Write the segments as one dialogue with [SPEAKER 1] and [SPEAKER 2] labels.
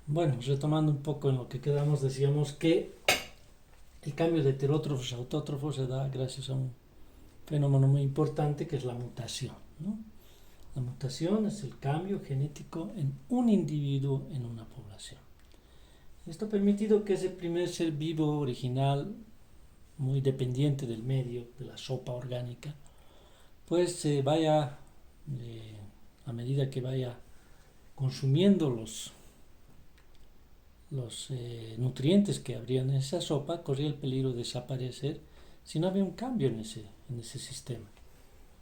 [SPEAKER 1] Bueno, retomando un poco en lo que quedamos, decíamos que el cambio de heterótrofos a autótrofos se da gracias a un fenómeno muy importante que es la mutación, ¿no? La mutación es el cambio genético en un individuo en una población. Esto ha permitido que ese primer ser vivo original, muy dependiente del medio, de la sopa orgánica, pues se vaya, a medida que vaya consumiendo los nutrientes que habrían en esa sopa, corría el peligro de desaparecer si no había un cambio en ese sistema.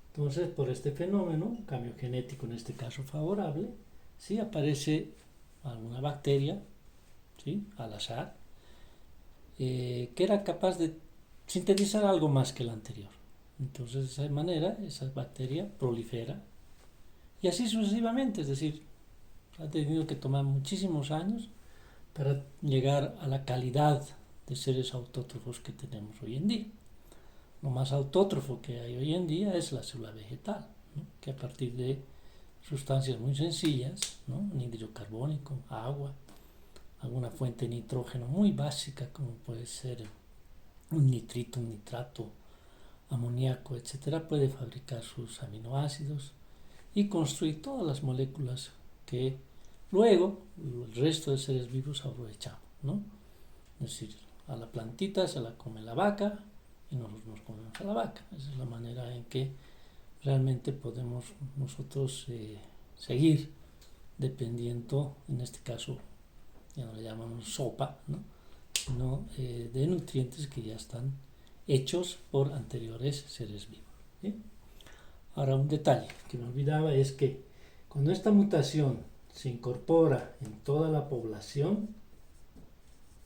[SPEAKER 1] Entonces, por este fenómeno, un cambio genético en este caso favorable, si aparece alguna bacteria, ¿sí?, al azar, que era capaz de sintetizar algo más que la anterior. Entonces, de esa manera, esa bacteria prolifera y así sucesivamente, es decir, ha tenido que tomar muchísimos años para llegar a la calidad de seres autótrofos que tenemos hoy en día. Lo más autótrofo que hay hoy en día es la célula vegetal, ¿no?, que a partir de sustancias muy sencillas, ¿no?, anhídrido carbónico, agua, alguna fuente de nitrógeno muy básica como puede ser un nitrito, un nitrato, amoníaco, etcétera, puede fabricar sus aminoácidos y construir todas las moléculas que luego el resto de seres vivos aprovechamos, ¿no? Es decir, a la plantita se la come la vaca y nosotros nos comemos a la vaca. Esa es la manera en que realmente podemos nosotros seguir dependiendo, en este caso ya no le llamamos sopa, ¿no?, sino de nutrientes que ya están hechos por anteriores seres vivos, ¿sí? Ahora, un detalle que me olvidaba es que cuando esta mutación se incorpora en toda la población,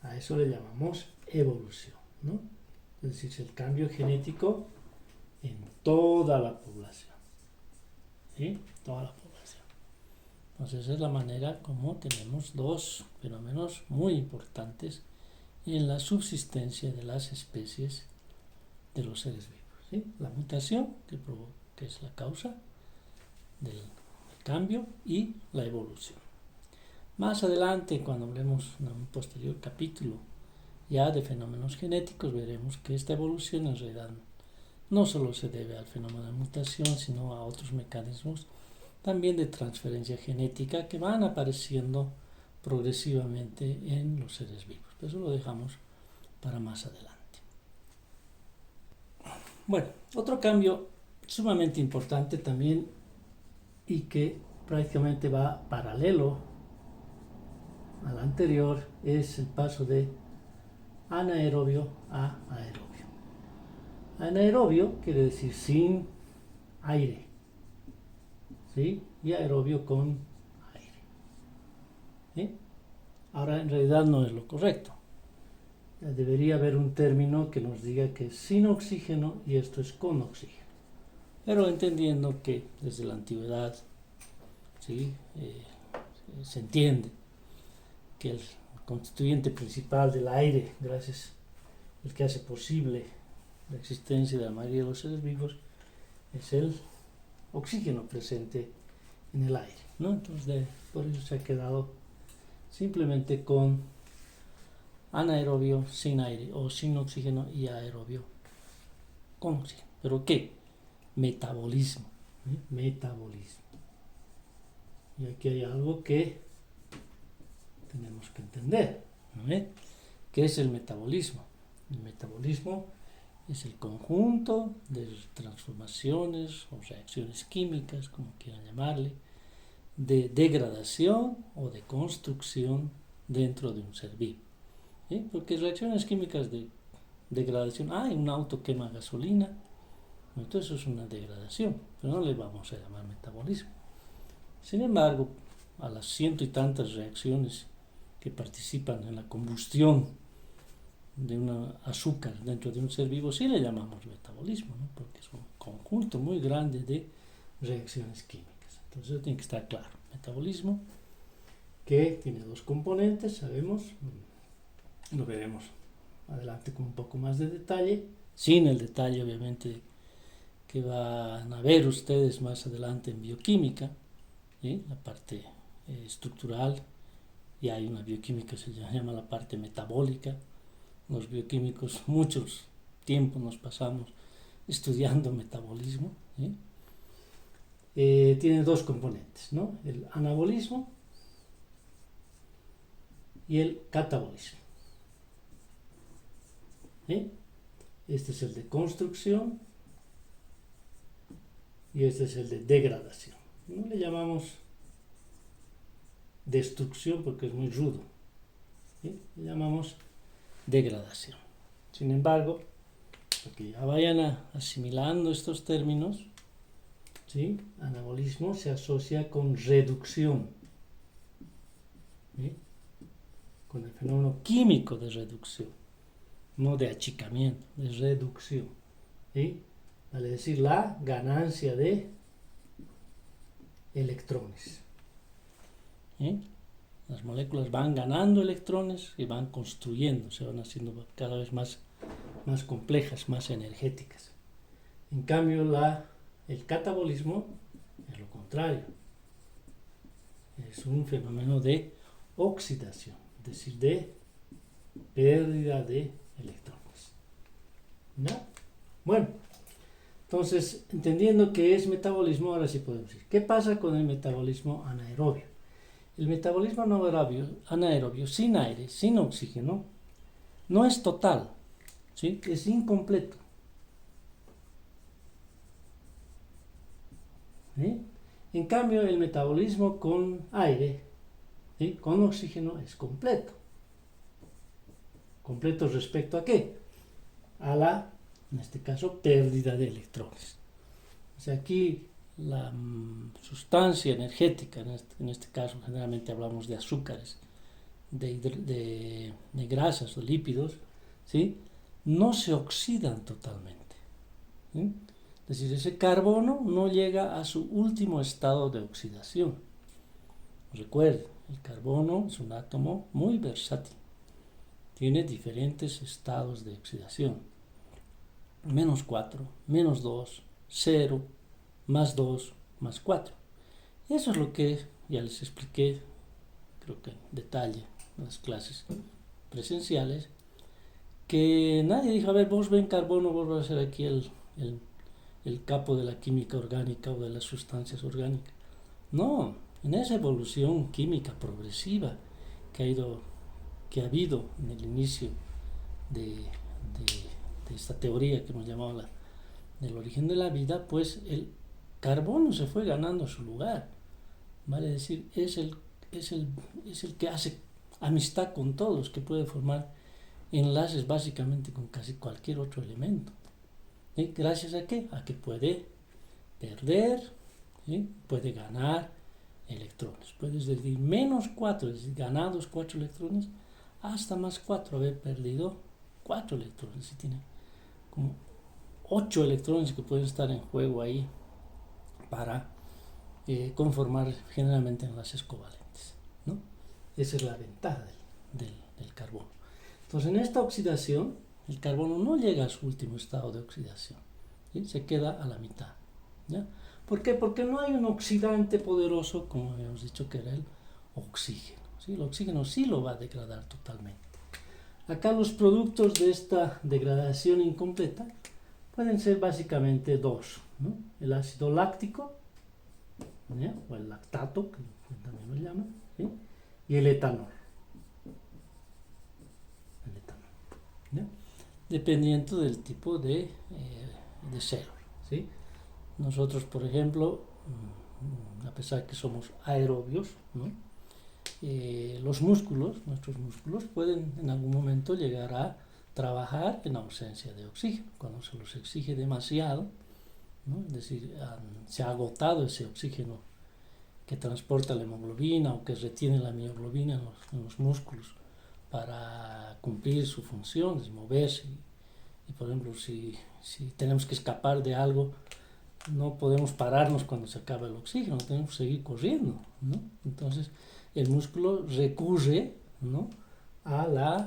[SPEAKER 1] a eso le llamamos evolución, ¿no? Es decir, el cambio genético en toda la población, ¿sí? Toda la población. Entonces, esa es la manera como tenemos dos fenómenos muy importantes en la subsistencia de las especies de los seres vivos, ¿sí? La mutación, que es la causa del cambio, y la evolución. Más adelante, cuando hablemos en un posterior capítulo ya de fenómenos genéticos, veremos que esta evolución en realidad no solo se debe al fenómeno de mutación, sino a otros mecanismos también de transferencia genética que van apareciendo progresivamente en los seres vivos. Pero eso lo dejamos para más adelante. Bueno, otro cambio sumamente importante también y que prácticamente va paralelo al anterior es el paso de anaerobio a aerobio. Anaerobio quiere decir sin aire, ¿sí? Y aerobio con aire, ¿sí? Ahora, en realidad no es lo correcto. Debería haber un término que nos diga que es sin oxígeno y esto es con oxígeno. Pero entendiendo que desde la antigüedad, ¿sí?, se entiende que el constituyente principal del aire, gracias al que hace posible la existencia de la mayoría de los seres vivos, es el oxígeno presente en el aire, ¿no? Entonces, por eso se ha quedado simplemente con anaerobio sin aire o sin oxígeno y aerobio con oxígeno. ¿Pero qué? Metabolismo. Metabolismo. Y aquí hay algo que tenemos que entender, ¿no? ¿Qué es el metabolismo? El metabolismo es el conjunto de transformaciones o reacciones químicas, como quieran llamarle, de degradación o de construcción dentro de un ser vivo, ¿sí? Porque reacciones químicas de degradación, un auto quema gasolina, entonces eso es una degradación, pero no le vamos a llamar metabolismo. Sin embargo, a las ciento y tantas reacciones que participan en la combustión de un azúcar dentro de un ser vivo, sí le llamamos metabolismo, ¿no?, porque es un conjunto muy grande de reacciones químicas. Entonces eso tiene que estar claro. Metabolismo, que tiene dos componentes, sabemos, lo veremos adelante con un poco más de detalle, sin el detalle obviamente que van a ver ustedes más adelante en bioquímica, ¿sí?, la parte estructural y hay una bioquímica que se llama la parte metabólica. Los bioquímicos muchos tiempo nos pasamos estudiando metabolismo, ¿sí? Tiene dos componentes, ¿no? El anabolismo y el catabolismo, ¿sí? Este es el de construcción y este es el de degradación. No le llamamos destrucción porque es muy rudo, ¿sí? Le llamamos degradación. Sin embargo, para que ya vayan asimilando estos términos, ¿sí? Anabolismo se asocia con reducción, ¿sí? Con el fenómeno químico de reducción, no de achicamiento, de reducción, ¿sí? Vale decir, la ganancia de electrones, ¿sí? Las moléculas van ganando electrones y van construyendo, se van haciendo cada vez más complejas, más energéticas. En cambio, el catabolismo es lo contrario. Es un fenómeno de oxidación, es decir, de pérdida de electrones. ¿No? Bueno, entonces, entendiendo qué es metabolismo, ahora sí podemos decir, ¿qué pasa con el metabolismo anaerobio? El metabolismo anaerobio sin aire, sin oxígeno, no es total, ¿sí? Es incompleto. ¿Sí? En cambio, el metabolismo con aire, ¿sí? Con oxígeno, es completo. ¿Completo respecto a qué? A la, en este caso, pérdida de electrones. O sea, aquí la sustancia energética, en este caso generalmente hablamos de azúcares, de grasas o lípidos, ¿sí? No se oxidan totalmente, ¿sí? Es decir, ese carbono no llega a su último estado de oxidación. Recuerden, el carbono es un átomo muy versátil. Tiene diferentes estados de oxidación. -4, -2, 0, +2, +4. Eso es lo que ya les expliqué, creo que en detalle, en las clases presenciales, que nadie dijo, a ver, vos ven carbono, vos vas a ser aquí el capo de la química orgánica o de las sustancias orgánicas. No, en esa evolución química progresiva que ha habido en el inicio de esta teoría que hemos llamado del origen de la vida, pues el carbono se fue ganando su lugar. Vale decir, es el que hace amistad con todos, que puede formar enlaces básicamente con casi cualquier otro elemento. ¿Sí? ¿Gracias a qué? A que puede perder, ¿sí? Puede ganar electrones. Puedes decir -4, es decir, ganados 4 electrones, hasta +4, haber perdido 4 electrones. Y tiene como 8 electrones que pueden estar en juego ahí para conformar generalmente enlaces covalentes, ¿no? Esa es la ventaja del carbono. Entonces, en esta oxidación, el carbono no llega a su último estado de oxidación, ¿sí? Se queda a la mitad, ¿ya? ¿Por qué? Porque no hay un oxidante poderoso, como habíamos dicho que era el oxígeno, ¿sí? El oxígeno sí lo va a degradar totalmente. Acá los productos de esta degradación incompleta pueden ser básicamente dos, ¿no? El ácido láctico, ¿ya? O el lactato, que también lo llaman, ¿sí? Y el etanol. ¿Ya? Dependiendo del tipo de célula, ¿sí? Nosotros, por ejemplo, a pesar que somos aerobios, ¿no? Nuestros músculos pueden en algún momento llegar a trabajar en ausencia de oxígeno, cuando se los exige demasiado, ¿no? Es decir, se ha agotado ese oxígeno que transporta la hemoglobina o que retiene la mioglobina en los músculos para cumplir su función, de moverse. Y por ejemplo, si tenemos que escapar de algo, no podemos pararnos cuando se acaba el oxígeno, tenemos que seguir corriendo, ¿no? Entonces, el músculo recurre, ¿no?,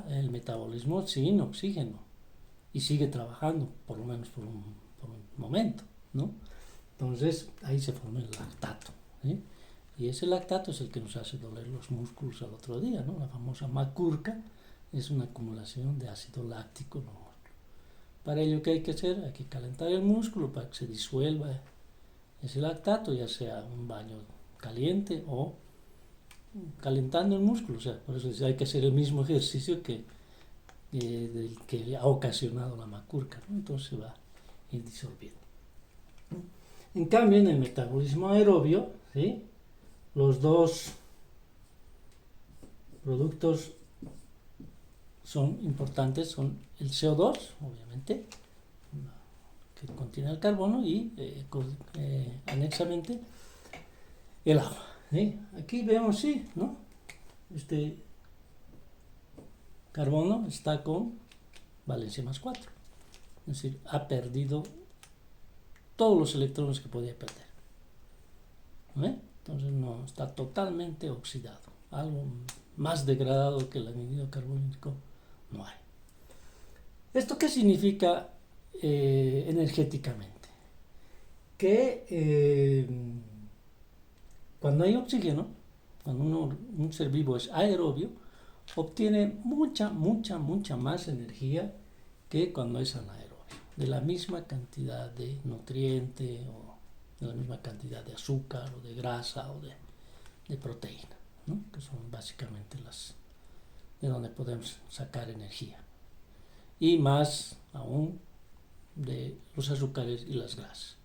[SPEAKER 1] el metabolismo sin oxígeno y sigue trabajando, por lo menos por un momento, ¿no? Entonces, ahí se forma el lactato, ¿sí? Y ese lactato es el que nos hace doler los músculos al otro día, ¿no? La famosa macurca es una acumulación de ácido láctico en los músculos. Para ello, ¿qué hay que hacer? Hay que calentar el músculo para que se disuelva ese lactato, ya sea un baño caliente o calentando el músculo. O sea, por eso hay que hacer el mismo ejercicio del que ha ocasionado la macurca, ¿no? Entonces se va a ir disolviendo. En cambio, en el metabolismo aerobio, ¿sí?, los dos productos son importantes, son el CO2, obviamente, que contiene el carbono, y anexamente el agua, ¿sí? Aquí vemos, sí, ¿no? Este carbono está con valencia más 4, es decir, ha perdido todos los electrones que podía perder, ¿eh? Entonces no, está totalmente oxidado. Algo más degradado que el anhídrido carbonílico no hay. ¿Esto qué significa energéticamente? Que cuando hay oxígeno, cuando un ser vivo es aerobio, obtiene mucha más energía que cuando es anaerobio, de la misma cantidad de nutriente o de la misma cantidad de azúcar o de grasa o de proteína, ¿no?, que son básicamente las de donde podemos sacar energía, y más aún de los azúcares y las grasas.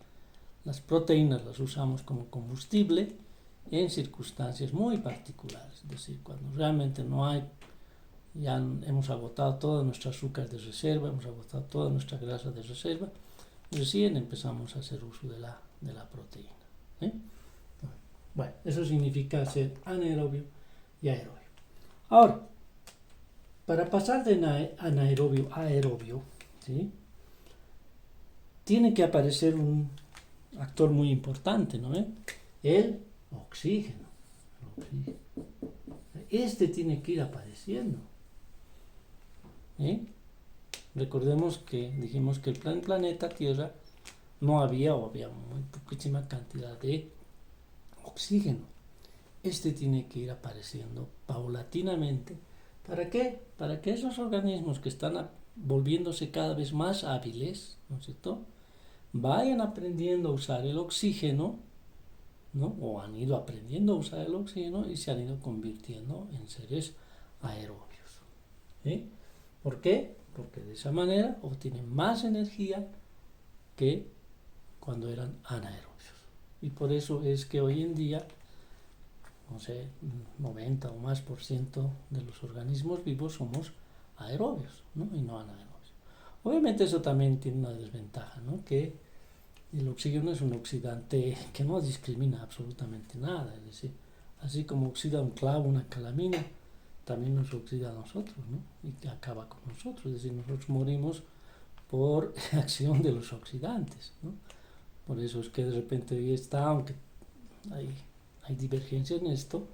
[SPEAKER 1] Las proteínas las usamos como combustible en circunstancias muy particulares, es decir, cuando realmente no hay, ya hemos agotado todo nuestro azúcar de reserva, hemos agotado toda nuestra grasa de reserva, recién empezamos a hacer uso de la proteína, ¿eh? Bueno, eso significa ser anaerobio y aerobio. Ahora, para pasar de anaerobio a aerobio, ¿sí?, tiene que aparecer un actor muy importante, ¿no? El oxígeno. Este tiene que ir apareciendo, ¿eh? Recordemos que dijimos que el planeta Tierra no había, o había muy poquísima cantidad de oxígeno. Este tiene que ir apareciendo paulatinamente. ¿Para qué? Para que esos organismos que están volviéndose cada vez más hábiles, ¿no es cierto?, vayan aprendiendo a usar el oxígeno, ¿no?, o han ido aprendiendo a usar el oxígeno y se han ido convirtiendo en seres aerobios, ¿sí? ¿Por qué? Porque de esa manera obtienen más energía que cuando eran anaerobios. Y por eso es que hoy en día, no sé, 90 o más por ciento de los organismos vivos somos aerobios, ¿no?, y no anaerobios. Obviamente eso también tiene una desventaja, ¿no?, que el oxígeno es un oxidante que no discrimina absolutamente nada, es decir, así como oxida un clavo, una calamina, también nos oxida a nosotros, ¿no?, y acaba con nosotros, es decir, nosotros morimos por acción de los oxidantes, ¿no? Por eso es que de repente hoy está, aunque hay divergencia en esto,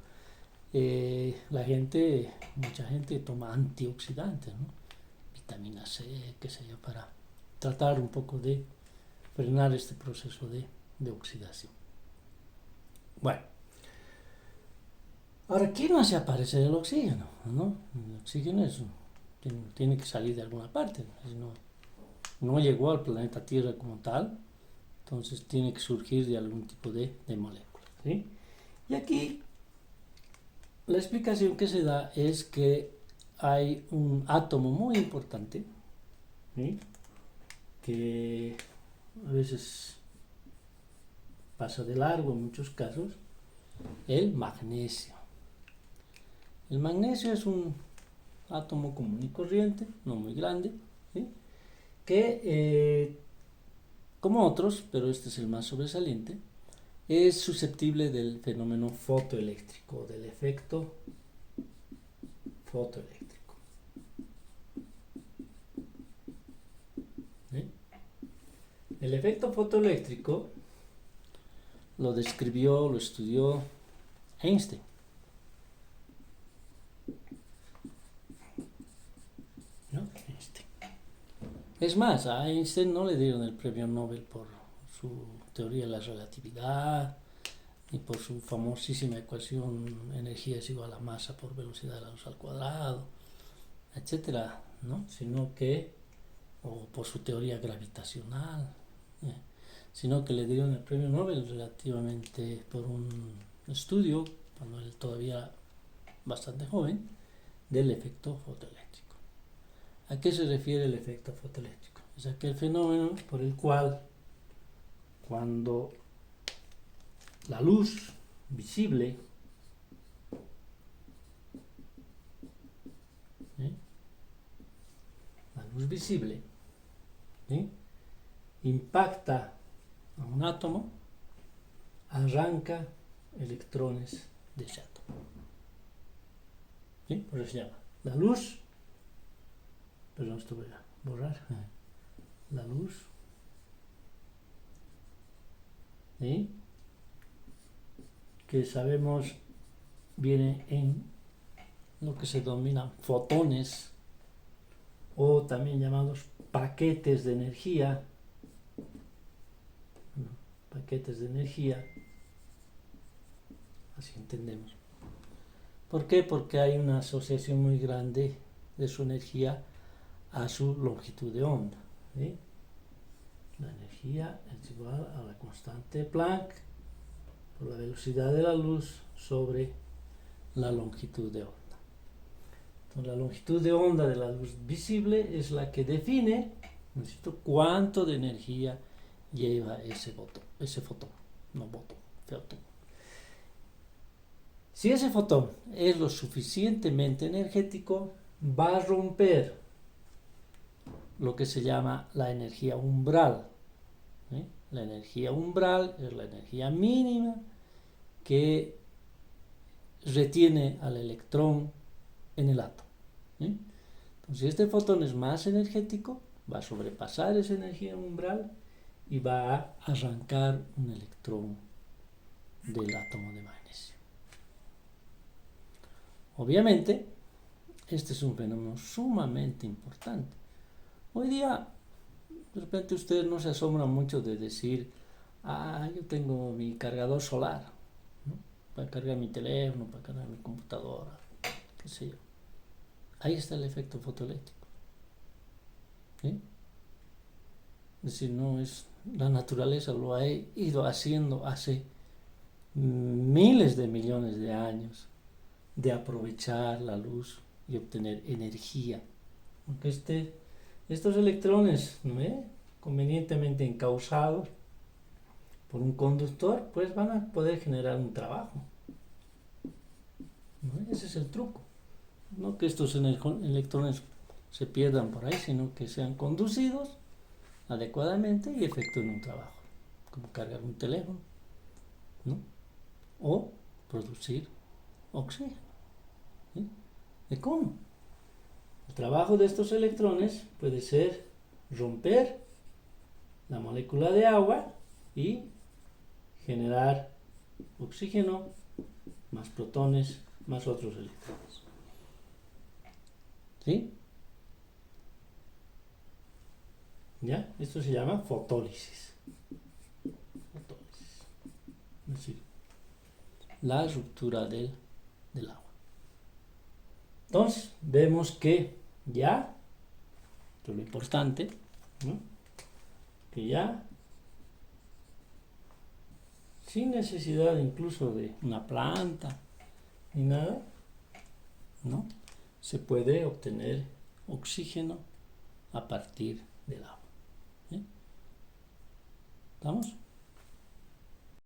[SPEAKER 1] mucha gente toma antioxidantes, ¿no?, vitamina C, qué sé yo, para tratar un poco de frenar este proceso de oxidación. Bueno, ahora, ¿quién hace aparecer el oxígeno? ¿No? El oxígeno tiene que salir de alguna parte, no llegó al planeta Tierra como tal, entonces tiene que surgir de algún tipo de molécula, ¿sí? Y aquí la explicación que se da es que hay un átomo muy importante, ¿sí?, que a veces pasa de largo en muchos casos, el magnesio. El magnesio es un átomo común y corriente, no muy grande, ¿sí?, que, como otros, pero este es el más sobresaliente, es susceptible del fenómeno fotoeléctrico, del efecto fotoeléctrico, ¿sí? El efecto fotoeléctrico lo estudió Einstein. ¿No? Einstein. Es más, a Einstein no le dieron el premio Nobel por su teoría de la relatividad, y por su famosísima ecuación energía es igual a masa por velocidad de la luz al cuadrado, etcétera, ¿no? Sino que, o por su teoría gravitacional, sino que le dieron el premio Nobel relativamente por un estudio, cuando él todavía bastante joven, del efecto fotoeléctrico. ¿A qué se refiere el efecto fotoeléctrico? Es aquel fenómeno por el cual cuando la luz visible impacta a un átomo, arranca electrones de ese átomo. ¿Sí? Por eso se llama la luz. Perdón, esto voy a borrar. La luz. ¿Sí? Que sabemos viene en lo que se denomina fotones, o también llamados paquetes de energía. Paquetes de energía, así entendemos. ¿Por qué? Porque hay una asociación muy grande de su energía a su longitud de onda. ¿Sí? La energía es igual a la constante de Planck por la velocidad de la luz sobre la longitud de onda. Entonces, la longitud de onda de la luz visible es la que define, necesito, cuánto de energía lleva ese fotón, fotón. Si ese fotón es lo suficientemente energético, va a romper lo que se llama la energía umbral. ¿Sí? La energía umbral es la energía mínima que retiene al electrón en el átomo. ¿Sí? Entonces, si este fotón es más energético, va a sobrepasar esa energía umbral y va a arrancar un electrón del átomo de magnesio. Obviamente, este es un fenómeno sumamente importante. Hoy día, de repente ustedes no se asombran mucho de decir, yo tengo mi cargador solar, ¿no? Para cargar mi teléfono, para cargar mi computadora, qué sé yo. Ahí está el efecto fotoeléctrico. ¿Sí? Es decir, no es, la naturaleza lo ha ido haciendo hace miles de millones de años, de aprovechar la luz y obtener energía. Aunque estos electrones, ¿no? Convenientemente encausados por un conductor, pues van a poder generar un trabajo. ¿No? Ese es el truco. No que estos electrones se pierdan por ahí, sino que sean conducidos adecuadamente y efectúen un trabajo, como cargar un teléfono, ¿no? O producir oxígeno. ¿Sí? ¿De cómo? El trabajo de estos electrones puede ser romper la molécula de agua y generar oxígeno, más protones, más otros electrones. ¿Sí? ¿Ya? Esto se llama fotólisis. Es decir, la ruptura del agua. Entonces, vemos que ya, esto es lo importante, ¿no? Que ya, sin necesidad incluso de una planta ni nada, ¿no? Se puede obtener oxígeno a partir del agua. ¿Sí? ¿Estamos?